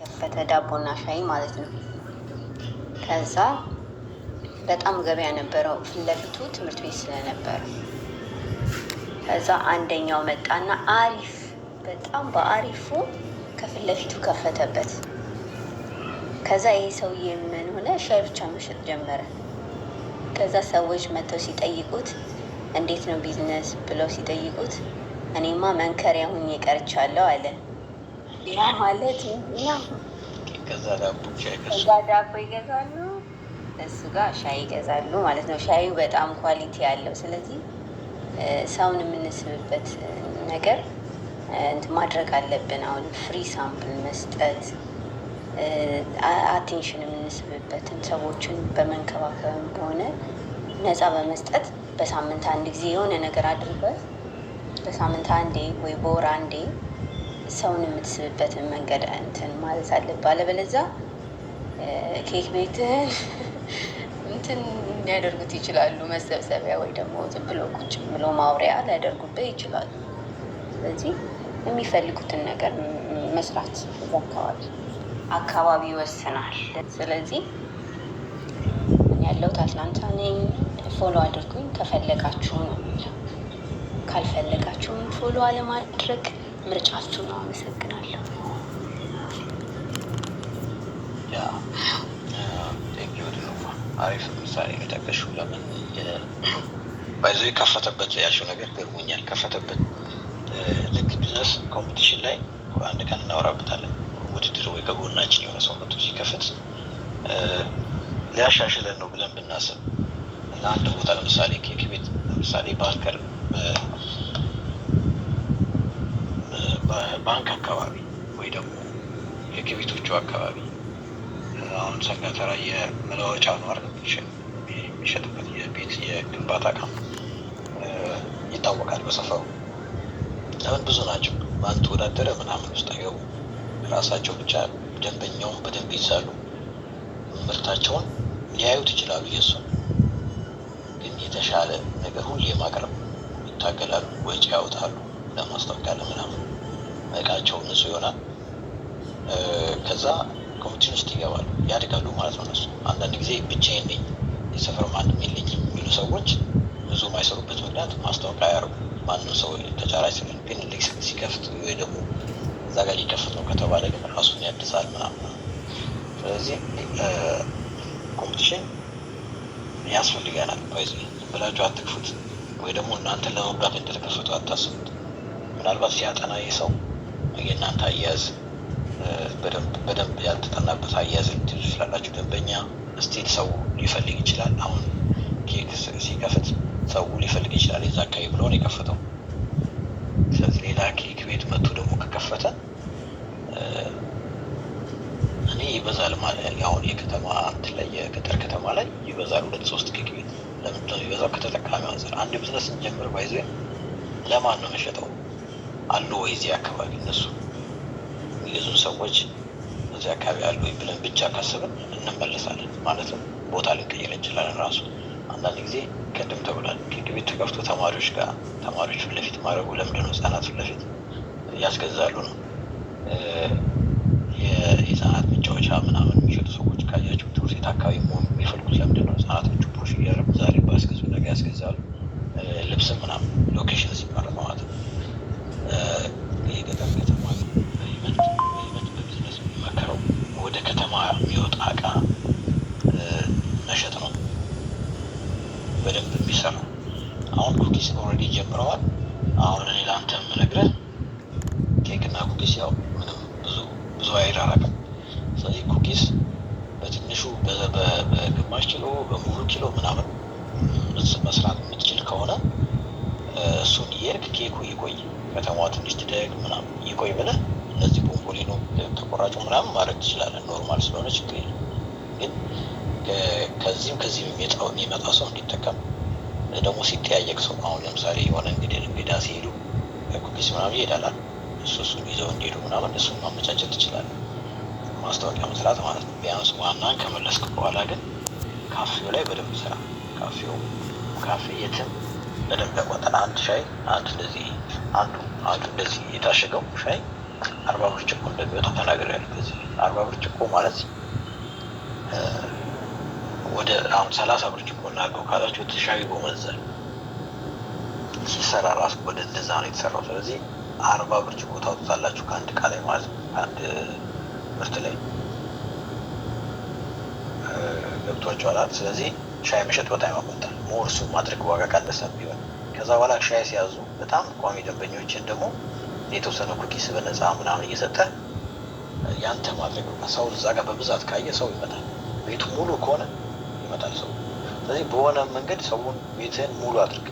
ከፈተ ዳቦና ሻይ ማለት ነው። ከዛ በጣም ገበያ ነበረው ፊት ለፊቱ ትምህርት ቤት ስለነበረ ከዛ አንደኛው መጣና አሪፍ በጣም በአሪፉ ከፊት ለፊቱ ከፈተበት። ከዛ ይሄ ሰውዬ ምን ሆነ? ሻይ ብቻ መሸጥ ጀመረ። ከዛ ሰዎች መጥተው ሲጠይቁት እንዴት ነው ቢዝነስ ብለው ሲጠይቁት እኔማ መንከሪያ ሁኜ ቀርቻለሁ አለ። ያ ማለት ከዛ ዳቦ ይገዛሉ፣ እሱ ጋር ሻይ ይገዛሉ ማለት ነው። ሻዩ በጣም ኳሊቲ ያለው። ስለዚህ ሰውን የምንስብበት ነገር ማድረግ አለብን። አሁን ፍሪ ሳምፕል መስጠት፣ አቴንሽን የምንስብበትን ሰዎችን በመንከባከብም ሆነ ነፃ በመስጠት በሳምንት አንድ ጊዜ የሆነ ነገር አድርገህ በሳምንት አንዴ ወይ በወር አንዴ ሰውን የምትስብበትን መንገድ እንትን ማለት አለብህ። አለበለዚያ ኬክ ቤትህን እንትን ሊያደርጉት ይችላሉ፣ መሰብሰቢያ ወይ ደግሞ ዝም ብሎ ቁጭ ብሎ ማውሪያ ሊያደርጉብህ ይችላሉ። ስለዚህ የሚፈልጉትን ነገር መስራት አካባቢ ይወስናል። ስለዚህ ያለሁት አትላንታ ነኝ። ፎሎ አድርጉኝ ከፈለጋችሁ ነው የሚለው። ካልፈለጋችሁም ፎሎ አለማድረግ ምርጫችሁ ነው። አመሰግናለሁ። አሪፍ ምሳሌ ከጠቀሽው ለምን ባይዞ የከፈተበት ያልሽው ነገር ገርሞኛል። ከፈተበት ልክ ቢዝነስ ኮምፒቲሽን ላይ አንድ ቀን እናወራበታለን። ውድድር ወይ ከጎናችን የሆነ ሰው መጥቶ ሲከፍት ሊያሻሽለን ነው ብለን ብናስብ እና አንድ ቦታ ለምሳሌ ኬክ ቤት ለምሳሌ ባንክ አካባቢ ወይ ደግሞ ኬክ ቤቶቹ አካባቢ አሁን ሰንጋተራ የመለዋወጫ ኗር የሚሸጥበት የቤት የግንባታ ዕቃ ይታወቃል በሰፈሩ። ለምን ብዙ ናቸው፣ በአንድ ተወዳደረ ምናምን ውስጥ አይገቡ። ራሳቸው ብቻ ደንበኛውን በደንብ ይዛሉ። ምርታቸውን ሊያዩት ይችላሉ። የእሱን ግን የተሻለ ነገር ሁሌ ማቅረብ ይታገላሉ፣ ወጪ ያወጣሉ፣ ለማስታወቂያ ለምናምን እቃቸው ንጹህ ይሆናል። ከዛ ኮሚሽን ውስጥ ይገባሉ፣ ያድጋሉ ማለት ነው። እነሱ አንዳንድ ጊዜ ብቻዬን ነኝ የሰፈር ማንም የለኝም የሚሉ ሰዎች ብዙ የማይሰሩበት ምክንያት ማስታወቂያ አያደርጉም። ማንም ሰው ተጫራች ስለ ግን ልክ ሲከፍት ወይ ደግሞ እዛ ጋር ሊከፍት ነው ከተባለ ግን ራሱን ያድሳል ምናምን። ስለዚህ ኮምፒቲሽን ያስፈልገናል። ባይዘ ብላችሁ አትክፉት፣ ወይ ደግሞ እናንተን ለመጉዳት እንደተከፈቱ አታስቡት። ምናልባት ሲያጠና ሰው የእናንተ አያያዝ በደንብ ያልተጠናበት አያያዝ ልትይዙ ስላላችሁ ደንበኛ ስቴት ሰው ሊፈልግ ይችላል። አሁን ኬክ ሲከፍት ሰው ሊፈልግ ይችላል የዛ አካባቢ ብለውን የከፈተው። ስለዚህ ሌላ ኬክ ቤት መጥቶ ደግሞ ከከፈተ እኔ ይበዛል ማለት አሁን የከተማ እንትን ላይ የገጠር ከተማ ላይ ይበዛል 2-3 ኬክ ቤት። ለምንድነው ይበዛው? ከተጠቃሚ አንፃር አንድ ቢዝነስ እንጀምር ባይዘ ለማን ነው መሸጠው አሉ ወይ እዚህ አካባቢ እነሱ የሚገዙን ሰዎች እዚህ አካባቢ አሉ ወይ ብለን ብቻ ካሰብን እንመለሳለን ማለት ነው። ቦታ ልንቀይር እንችላለን። ራሱ አንዳንድ ጊዜ ቅድም ተብሏል ኬክ ቤት ተከፍቶ ተማሪዎች ፊት ለፊት ማድረጉ ለምንድነው? ህጻናት ፊት ለፊት ያስገዛሉ ነው። የህጻናት መጫወቻ ምናምን የሚሸጡ ሰዎች ካያቸው ትምህርት ቤት አካባቢ መሆኑ የሚፈልጉት ለምንድነው? ህጻናቶቹ ፑሽ እያደረጉ ዛሬ ባስገዙ ነገ ያስገዛሉ። ልብስም ምናምን ሎኬሽን ሲመረጥ ማለት ነው። የገጠር ከተማ በቢዝነስ የሚመከረው ወደ ከተማ የሚወጣ እቃ መሸጥ ነው በደንብ የሚሰራ። አሁን ኩኪስ ኦልሬዲ ጀምረዋል። አሁን እኔ ለአንተ የምነግርህ ኬክ እና ኩኪስ ያው ምንም ብዙ አይራራቅም። ስለዚህ ኩኪስ በትንሹ በግማሽ ኪሎ በሙሉ ኪሎ ምናምን መስራት የምትችል ከሆነ እሱን የርክ ኬኩ ይቆይ፣ ከተማዋ ትንሽ ትደግ ምናምን ይቆይ ብለህ እነዚህ ቦምቦሊኖ ተቆራጩ ምናምን ማድረግ ትችላለህ። ኖርማል ስለሆነ ችግር የለም። ግን ከዚህም የሚመጣ ሰው እንዲጠቀም ደግሞ ሲተያየቅ ሰው አሁን ለምሳሌ የሆነ እንግዳ ሲሄዱ ኩኪስ ምናምን ይሄዳላል። እሱን ይዘው እንዲሄዱ ምናምን እሱን ማመቻቸት ትችላለህ። ማስታወቂያ መስራት ማለት ነው። ቢያንስ ዋናን ከመለስክ በኋላ ግን ካፌው ላይ በደንብ ስራ። ካፌ የትም በደንብ ያቋጠል። አንድ ሻይ አንድ እንደዚህ የታሸገው ሻይ 40 ብርጭቆ እንደሚወጣ ተናግሬያለሁ። ከዚህ 40 ብርጭቆ ማለት ወደ አሁን 30 ብርጭቆ እናድርገው ካላችሁ ሻይ ጎመዘል ሲሰራ ራሱ ወደ እንደዛ ነው የተሰራው። ስለዚህ 40 ብርጭቆ ታውጣላችሁ ከአንድ እቃ ላይ ማለት ነው፣ ከአንድ ምርት ላይ ገብቷችኋል። ስለዚህ ሻይ መሸጥ በጣም ያመጣል። ሞር እሱ ማድረግ ዋጋ ቀነሰ ቢሆን ከዛ በኋላ ሻይ ሲያዙ በጣም ቋሚ ደንበኞችን ደግሞ የተወሰነ ኩኪስ በነፃ ምናምን እየሰጠ ያንተ ማድረግ ሰው እዛ ጋር በብዛት ካየ ሰው ይመጣል። ቤቱ ሙሉ ከሆነ ይመጣል ሰው። ስለዚህ በሆነ መንገድ ሰውን ቤትህን ሙሉ አድርግ።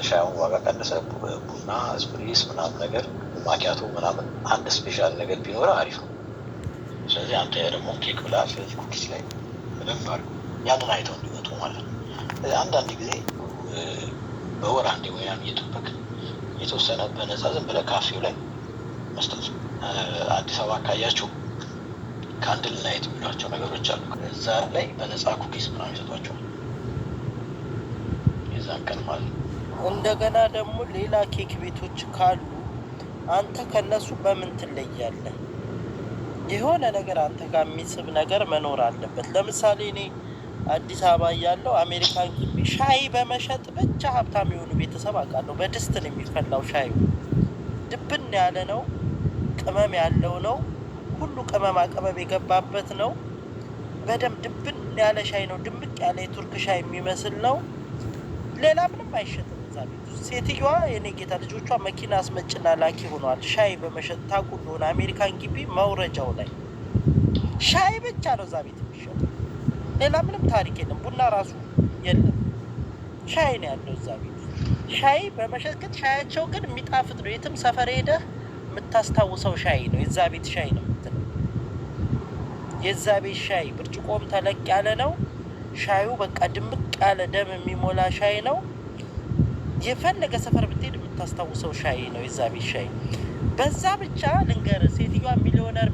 ሻዩን ዋጋ ቀንሰ ቡና፣ ስፕሪስ ምናምን ነገር ማኪያቶ ምናምን አንድ ስፔሻል ነገር ቢኖረ አሪፍ ነው። ስለዚህ አንተ ደግሞ ኬክ ብላ፣ ስለዚህ ኩኪስ ላይ በደንብ አድርገው ያንን አይተው እንዲመጡ ማለት ነው። አንዳንድ ጊዜ በወር አንዴ ወይ እየጠበቅ የተወሰነ በነፃ ዝም ብለህ ካፌው ላይ መስጠት። አዲስ አበባ ካያችሁ ካንድል ናይት የሚሏቸው ነገሮች አሉ። እዛ ላይ በነፃ ኩኪስ ምናምን ይሰጧቸዋል የዛን ቀን ማለት ነው። እንደገና ደግሞ ሌላ ኬክ ቤቶች ካሉ አንተ ከነሱ በምን ትለያለህ? የሆነ ነገር አንተ ጋር የሚስብ ነገር መኖር አለበት። ለምሳሌ እኔ አዲስ አበባ እያለሁ አሜሪካን ግቢ ሻይ በመሸጥ ብቻ ሀብታም የሆኑ ቤተሰብ አውቃለሁ። በድስት ነው የሚፈላው ሻዩ። ድብን ያለ ነው፣ ቅመም ያለው ነው፣ ሁሉ ቅመማ ቅመም የገባበት ነው። በደንብ ድብን ያለ ሻይ ነው፣ ድምቅ ያለ የቱርክ ሻይ የሚመስል ነው። ሌላ ምንም አይሸጥም እዛ ቤት ውስጥ። ሴትዮዋ የኔ ጌታ ልጆቿ መኪና አስመጭና ላኪ ሆነዋል። ሻይ በመሸጥ ታውቁ እንደሆነ አሜሪካን ግቢ መውረጃው ላይ ሻይ ብቻ ነው እዛ ቤት የሚሸጥ። ሌላ ምንም ታሪክ የለም። ቡና ራሱ የለም፣ ሻይ ነው ያለው እዛ ቤት። ሻይ በመሸጥ ግን ሻያቸው ግን የሚጣፍጥ ነው። የትም ሰፈር ሄደህ የምታስታውሰው ሻይ ነው፣ የዛ ቤት ሻይ ነው የምትለው። የዛ ቤት ሻይ ብርጭቆም ተለቅ ያለ ነው። ሻዩ በቃ ድምቅ ያለ ደም የሚሞላ ሻይ ነው። የፈለገ ሰፈር ብትሄድ የምታስታውሰው ሻይ ነው የዛ ቤት ሻይ። በዛ ብቻ ልንገር፣ ሴትዮዋ ሚሊዮነር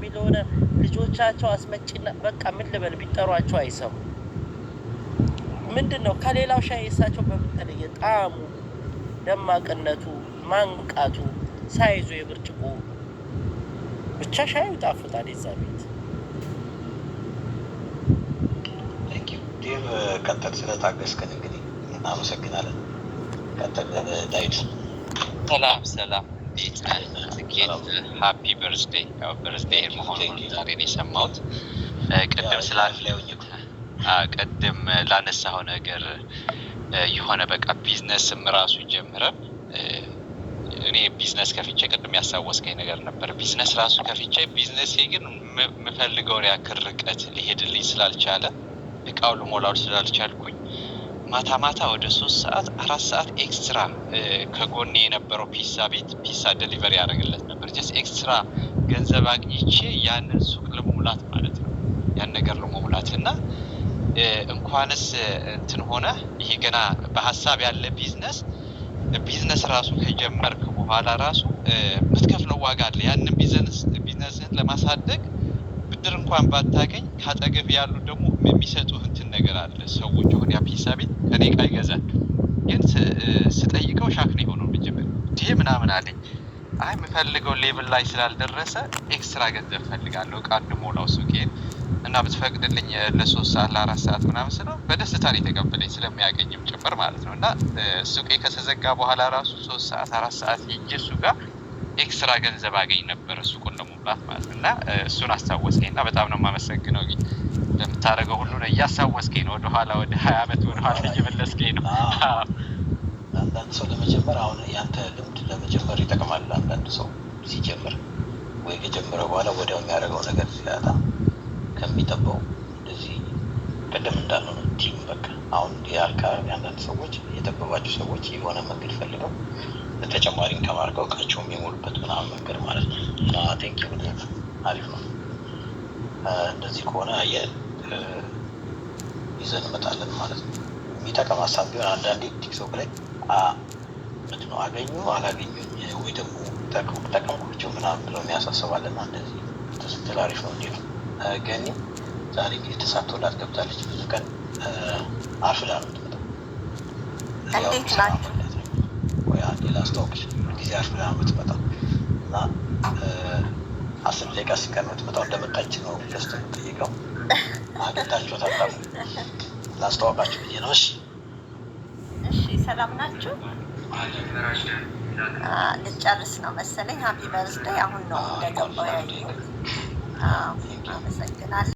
ልጆቻቸው አስመጪና በቃ ምን ልበል ቢጠሯቸው አይሰሙ። ምንድን ነው ከሌላው ሻይ የሳቸው በምትለየ ጣዕሙ፣ ደማቅነቱ፣ ማንቃቱ፣ ሳይዙ የብርጭቆ ብቻ ሻዩ ይጣፍጣል የዛ ቤት። ዴቭ ቀጠል ስለታገስከን እንግዲህ እናመሰግናለን። ቀጠል ዳዊት። ሰላም እንዴት ነህ? ሃፒ በርዝዴ። ያው በርዝዴ መሆኑን ዛሬ ነው የሰማሁት። ቅድም ላነሳኸው ነገር የሆነ በቃ ቢዝነስም ራሱ ጀምረን እኔ ቢዝነስ ከፍቼ ቅድም ያሳወስከኝ ነገር ነበር። ቢዝነስ ራሱ ከፍቼ ቢዝነሴ ግን የምፈልገውን ያክል ርቀት ሊሄድልኝ ስላልቻለ እቃው ልሞላው ስላልቻልኩኝ ማታ ወደ 3 ሰዓት 4 ሰዓት ኤክስትራ ከጎኔ የነበረው ፒሳ ዴሊቨሪ ያደርግለት ነበር። ጀስት ኤክስትራ ገንዘብ አግኝቼ ያንን ሱቅ ለመሙላት ማለት ነው፣ ያን ነገር ለመሙላት እና እንኳንስ እንትን ሆነ ይሄ ገና በሐሳብ ያለ ቢዝነስ ራሱ ከጀመርክ በኋላ ራሱ የምትከፍለው ዋጋ አለ። ያንን ቢዝነስን ለማሳደግ ብድር እንኳን ባታገኝ ካጠገብ ያሉ ደግሞ የሚሰጡህ እንትን ነገር አለ። ሰዎች አሁን ያ ፒሳ ቤት ከኔ ዕቃ ይገዛል፣ ግን ስጠይቀው ሻክ ነው የሆነው። መጀመሪያ ይሄ ምናምን አለኝ። አይ የምፈልገው ሌቭል ላይ ስላልደረሰ ኤክስትራ ገንዘብ ፈልጋለሁ ዕቃ እንድሞላው ሱቄን እና ብትፈቅድልኝ ለ3 ሰዓት ለ4 ሰዓት ምናምን ስለው በደስታ ነው የተቀበለኝ፣ ስለሚያገኝም ጭምር ማለት ነው። እና ሱቄ ከተዘጋ በኋላ ራሱ 3 ሰዓት 4 ሰዓት ሄጄ እሱ ጋር ኤክስትራ ገንዘብ አገኝ ነበር ሱቁን ለመሙላት ማለት ነው። እና እሱን አስታወስከኝ እና በጣም ነው የማመሰግነው። ግን እንደምታደርገው ሁሉ ነው እያሳወስከኝ ነው። ወደኋላ ወደ 20 ዓመት ወደኋላ እየመለስከኝ ነው። አንዳንድ ሰው ለመጀመር አሁን ያንተ ልምድ ለመጀመር ይጠቅማል። አንዳንድ ሰው ሲጀምር ወይ ከጀመረ በኋላ ወዲያው የሚያደርገው ነገር ሲያጣ ከሚጠበው እንደዚህ ቀደም እንዳልነው ነው ቲም በቃ አሁን የአካባቢ አንዳንድ ሰዎች የጠበባቸው ሰዎች የሆነ መንገድ ፈልገው በተጨማሪ ከማርገው እቃቸውም የሞሉበት ምናምን መንገድ ማለት ነው። እና ቴንክ ዩ አሪፍ ነው። እንደዚህ ከሆነ ይዘን እንመጣለን ማለት ነው። የሚጠቀም ሀሳብ ቢሆን አንዳንዴ ቲክቶክ ላይ ምንድነው አገኙ አላገኙኝ ወይ ደግሞ ጠቀምኳቸው ምናምን ብለው የሚያሳስባልና እንደዚህ ስትል አሪፍ ነው። እንዲሁ ገኒ ዛሬ እንግዲህ ተሳክቶላት ገብታለች። ብዙ ቀን አርፍዳ ነው የምትመጣው። እንዴት ናችሁ? ወይ አንዴ ላስታውቅሽ ጊዜ አርፍዳ ነው የምትመጣው እና 10 ደቂቃ ሲቀር ነው የምትመጣው። እንደመጣች ነው ገዝቶ የምጠይቀው። አግኝታችኋት አታውቁም? ላስተዋወቃችሁ ብዬ ነው። እሺ ሰላም ናችሁ? ልጨርስ ነው መሰለኝ። ሀፒ በርዝዴይ። አሁን ነው እንደገባሁ ያየሁት። አመሰግናለሁ።